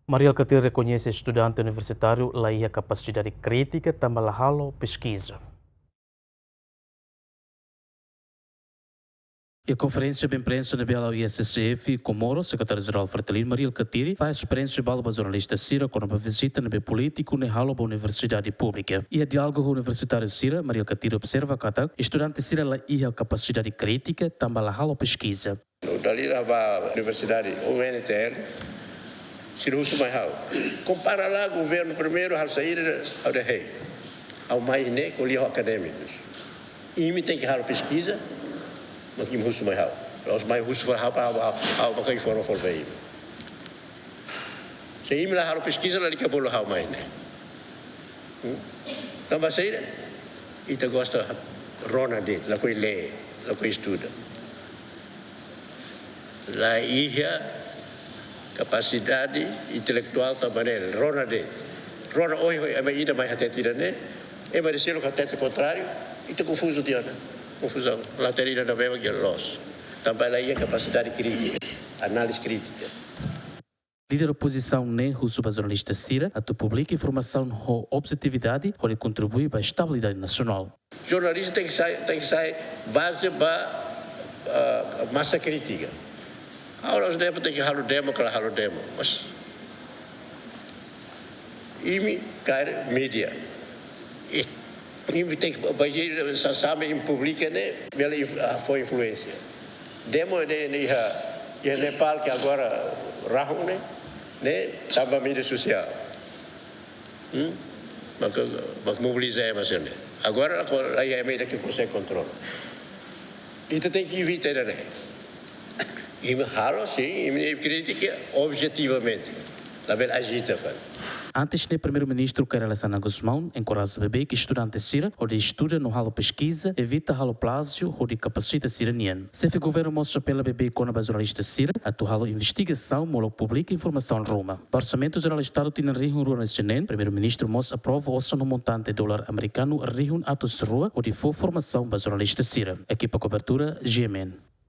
Mariel Catil reconhece estudante universitário lá e a capacidade crítica também halo pesquisa. E a conferência de imprensa na Bela ISCF, Comoro, secretário-geral Fertilino Mariel Catil, faz experiência de jornalista Cira com uma visita na político na halo da Universidade Pública. E a diálogo universitário Cira, Mariel Catil observa que estudante Cira lá e a capacidade crítica também halo pesquisa. Dali a Universidade UNTR, Cira usa mais halo. Compara lá o governo primeiro ao sair ao de rei, ao mais né com os acadêmicos. E me tem que halo pesquisa. Mas que musuh mai hau. Os mai musuh vai hau makai foram for bem. Se ime lá hau pesquisa lá que bolo hau mai né. Não vai sair. E te gosta rona de lá que lê, lá que estuda. Lá ia capacidade intelectual também rona de. Rona oi é ainda mais até tira né. É mais ser o que até contrário e te confuso de ana. Confusão. Lateria da mesma que é loss. Também aí a capacidade crítica, análise crítica. Líder da oposição Nehu sobre a jornalista Cira, a tu publica informação com objetividade para contribuir para a estabilidade nacional. Jornalista tem que sair base para massa crítica. Agora os demos tem que halu demo, mas imi cai mídia. E tem que bair sabe em pública né ela foi influência demo de Nepal que agora rahu né sabe mídia social mas mobilizar mas né agora aí é mídia que consegue controlar então tem que evitar né e halo sim e crítica objetivamente la bel agita Antes, o primeiro-ministro Carla Sana Guzmão encoraja bebê que estudante Cira, onde estuda no halo pesquisa, evita halo plágio, onde capacita siraniano. Se o governo mostra pela bebê com a jornalista Cira, a tu halo investigação, molo publica informação em Roma. O Orçamento Geral do Estado tem Rihun Rua Nacional, o primeiro-ministro mostra aprova o no montante de dólar americano Rihun Atos Rua, onde for formação da jornalista Cira. Equipa cobertura, GMN.